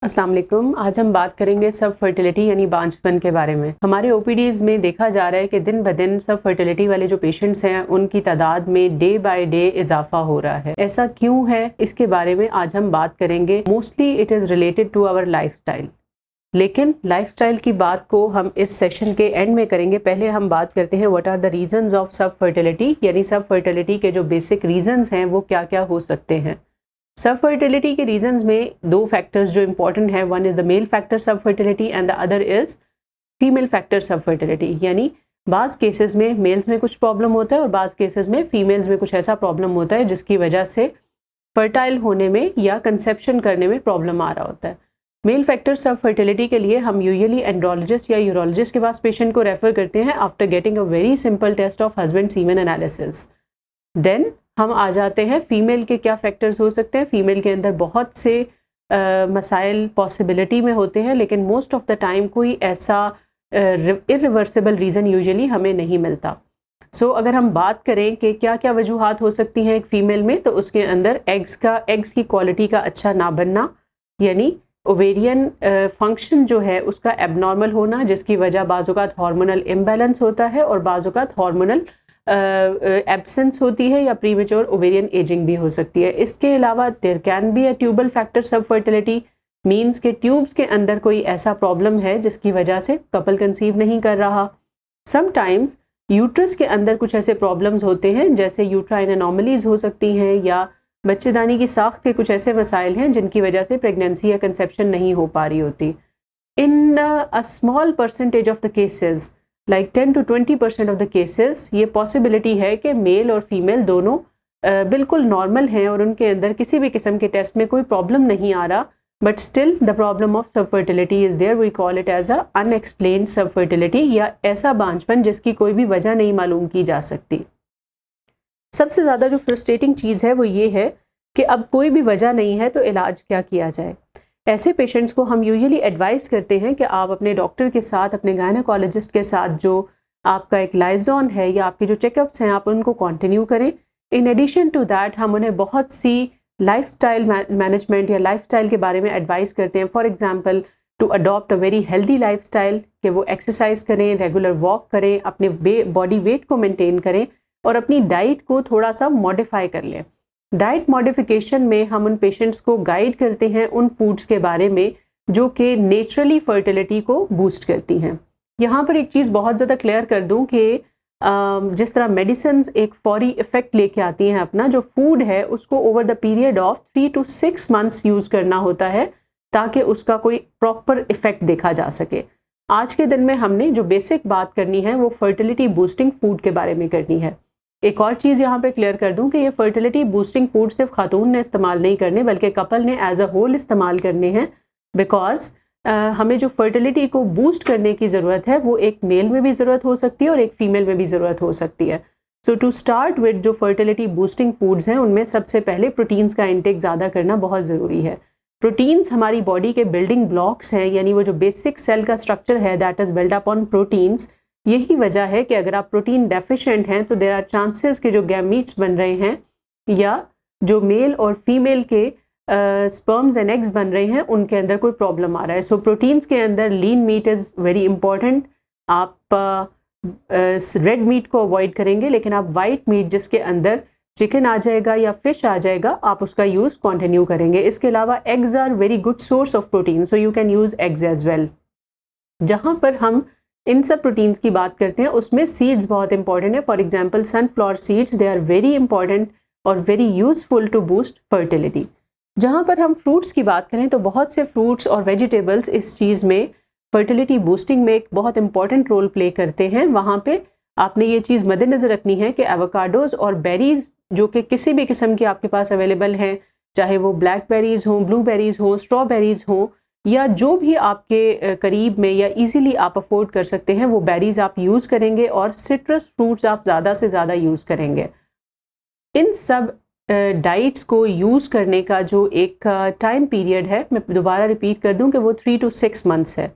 अस्सलाम वालेकुम। आज हम बात करेंगे सब फर्टिलिटी यानी बांझपन के बारे में। हमारे ओपीडीज़ में देखा जा रहा है कि दिन ब दिन सब फर्टिलिटी वाले जो पेशेंट्स हैं उनकी तादाद में डे बाय डे इजाफा हो रहा है। ऐसा क्यों है, इसके बारे में आज हम बात करेंगे। Mostly it is related to our lifestyle, लेकिन लाइफस्टाइल की बात को हम इस सेशन के एंड में करेंगे। पहले हम बात करते हैं what are the reasons of subfertility, यानी सब फर्टिलिटी के जो बेसिक रीजंस हैं वो क्या क्या हो सकते हैं। सब फर्टिलिटी के रीजंस में दो फैक्टर्स जो इंपॉर्टेंट है, one is the male factor subfertility and the other is female factor subfertility. यानी बाज़ केसेस में मेल्स में कुछ प्रॉब्लम होता है और बाज़ केसेस में फीमेल्स में कुछ ऐसा प्रॉब्लम होता है जिसकी वजह से फर्टाइल होने में या कंसेप्शन करने में प्रॉब्लम आ रहा होता है। मेल फैक्टर सब फर्टिलिटी के लिए हम यूजुअली एंड्रोलॉजिस्ट या यूरोलॉजिस्ट के पास पेशेंट को रेफर करते हैं after getting a very simple test of husband semen analysis. Then हम आ जाते हैं फीमेल के क्या फैक्टर्स हो सकते हैं। फीमेल के अंदर बहुत से मसाइल पॉसिबिलिटी में होते हैं, लेकिन मोस्ट ऑफ द टाइम कोई ऐसा इरिवर्सिबल रीज़न यूजुअली हमें नहीं मिलता। सो अगर हम बात करें कि क्या क्या वजूहात हो सकती हैं एक फ़ीमेल में, तो उसके अंदर एग्स की क्वालिटी का अच्छा ना बनना, यानी ओवेरियन फंक्शन जो है उसका एबनॉर्मल होना, जिसकी वजह बाज़-औक़ात हार्मोनल इम्बैलेंस होता है और बाज़-औक़ात हार्मोनल एब्सेंस होती है या प्रीमेच्योर ओवेरियन एजिंग भी हो सकती है। इसके अलावा there can be a tubal factor subfertility, means के ट्यूब्स के अंदर कोई ऐसा प्रॉब्लम है जिसकी वजह से कपल कंसीव नहीं कर रहा। समटाइम्स यूट्रस के अंदर कुछ ऐसे प्रॉब्लम्स होते हैं जैसे यूट्राइन एनोमलीज हो सकती हैं या बच्चेदानी की साख्त के कुछ ऐसे मसाइल हैं जिनकी वजह से प्रेगनेंसी या कंसेप्शन नहीं हो पा रही होती। In a small percentage of the cases, like 10 to 20% of the cases, ये पॉसिबिलिटी है कि मेल और फीमेल दोनों बिल्कुल नॉर्मल हैं और उनके अंदर किसी भी किस्म के टेस्ट में कोई प्रॉब्लम नहीं आ रहा, but still the problem of subfertility is there. We call it as a unexplained subfertility, या ऐसा बांझपन जिसकी कोई भी वजह नहीं मालूम की जा सकती। सबसे ज़्यादा जो फ्रस्ट्रेटिंग चीज़ है वो ये है कि अब कोई भी वजह नहीं है तो इलाज क्या किया जाए। ऐसे पेशेंट्स को हम यूजुअली एडवाइस करते हैं कि आप अपने डॉक्टर के साथ, अपने गायनेकोलॉजिस्ट के साथ जो आपका एक लाइजॉन है या आपके जो चेकअप्स हैं आप उनको कंटिन्यू करें। इन एडिशन टू दैट हम उन्हें बहुत सी लाइफस्टाइल मैनेजमेंट या लाइफस्टाइल के बारे में एडवाइस करते हैं। For example, to adopt a very healthy lifestyle, कि वो एक्सरसाइज करें, रेगुलर वॉक करें, अपने बॉडी वेट को मेंटेन करें और अपनी डाइट को थोड़ा सा मॉडिफाई कर लें। डाइट मॉडिफिकेशन में हम उन पेशेंट्स को गाइड करते हैं उन फूड्स के बारे में जो कि नेचुरली फर्टिलिटी को बूस्ट करती हैं। यहाँ पर एक चीज़ बहुत ज़्यादा क्लियर कर दूँ कि जिस तरह मेडिसिन एक फौरी इफ़ेक्ट लेके आती हैं, अपना जो फूड है उसको over the period of 3 to 6 months use करना होता है ताकि उसका कोई प्रॉपर इफ़ेक्ट देखा जा सके। आज के दिन में हमने जो बेसिक बात करनी है वो फर्टिलिटी बूस्टिंग फूड के बारे में करनी है। एक और चीज़ यहाँ पे क्लियर कर दूं कि ये फर्टिलिटी बूस्टिंग फूड सिर्फ खातून ने इस्तेमाल नहीं करने बल्कि कपल ने एज अ होल इस्तेमाल करने हैं, बिकॉज हमें जो फर्टिलिटी को बूस्ट करने की ज़रूरत है वो एक मेल में भी ज़रूरत हो सकती है और एक फीमेल में भी ज़रूरत हो सकती है। सो टू स्टार्ट विद जो फर्टिलिटी बूस्टिंग फूड्स हैं उनमें सबसे पहले प्रोटीन्स का इंटेक ज़्यादा करना बहुत ज़रूरी है। प्रोटीन्स हमारी बॉडी के बिल्डिंग ब्लॉक्स हैं, यानी वो जो बेसिक सेल का स्ट्रक्चर है that is build up on proteins. यही वजह है कि अगर आप प्रोटीन डेफिशिएंट हैं तो देयर आर चांसेस कि जो गैमीट्स बन रहे हैं या जो मेल और फीमेल के स्पर्म्स एंड एग्स बन रहे हैं उनके अंदर कोई प्रॉब्लम आ रहा है। सो प्रोटीन्स के अंदर lean meat is very important. आप रेड मीट को अवॉइड करेंगे, लेकिन आप वाइट मीट जिसके अंदर चिकन आ जाएगा या फिश आ जाएगा आप उसका यूज़ कंटिन्यू करेंगे। इसके अलावा eggs are very good source of protein, so you can use eggs as well. जहाँ पर हम इन सब प्रोटीन्स की बात करते हैं उसमें सीड्स बहुत इंपॉर्टेंट है। For example sunflower seeds, they are very important और very useful to boost fertility. जहाँ पर हम फ्रूट्स की बात करें तो बहुत से फ्रूट्स और वेजिटेबल्स इस चीज़ में फर्टिलिटी बूस्टिंग में एक बहुत इंपॉर्टेंट रोल प्ले करते हैं। वहाँ पे आपने ये चीज़ मद्देनज़र रखनी है कि एवोकाडोज़ और बेरीज़ जो कि किसी भी किस्म के आपके पास अवेलेबल हैं, चाहे वो ब्लैकबेरीज़ हों, ब्लूबेरीज़ हों, स्ट्रॉबेरीज़ हों या जो भी आपके करीब में या इजीली आप अफोर्ड कर सकते हैं वो बेरीज़ आप यूज़ करेंगे और सिट्रस फ्रूट्स आप ज़्यादा से ज़्यादा यूज़ करेंगे। इन सब डाइट्स को यूज़ करने का जो एक टाइम पीरियड है, मैं दोबारा रिपीट कर दूं कि वो 3 to 6 months है।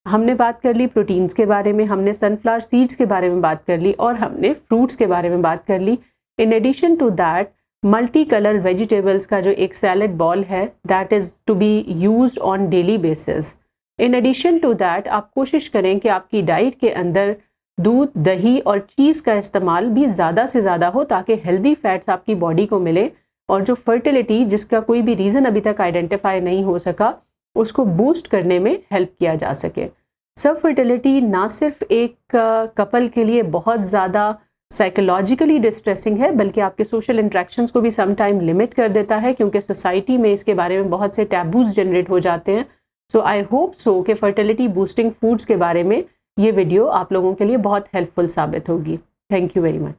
हमने बात कर ली प्रोटीन्स के बारे में, हमने सनफ्लावर सीड्स के बारे में बात कर ली और हमने फ्रूट्स के बारे में बात कर ली। In addition to that multi colour vegetables का जो एक सैलेड बॉल है that is to be used on daily basis. In addition to that आप कोशिश करें कि आपकी डाइट के अंदर दूध, दही और चीज़ का इस्तेमाल भी ज़्यादा से ज़्यादा हो ताकि हेल्दी फैट्स आपकी बॉडी को मिले और जो फर्टिलिटी जिसका कोई भी रीज़न अभी तक आइडेंटिफाई नहीं हो सका उसको बूस्ट करने में हेल्प किया जा सके। सब फर्टिलिटी ना सिर्फ एक कपल के लिए बहुत ज़्यादा साइकोलॉजिकली डिस्ट्रेसिंग है बल्कि आपके सोशल इंट्रैक्शंस को भी सम टाइम लिमिट कर देता है क्योंकि सोसाइटी में इसके बारे में बहुत से टैबूज जनरेट हो जाते हैं। सो आई होप सो कि फर्टिलिटी बूस्टिंग फूड्स के बारे में ये वीडियो आप लोगों के लिए बहुत हेल्पफुल साबित होगी। Thank you very much.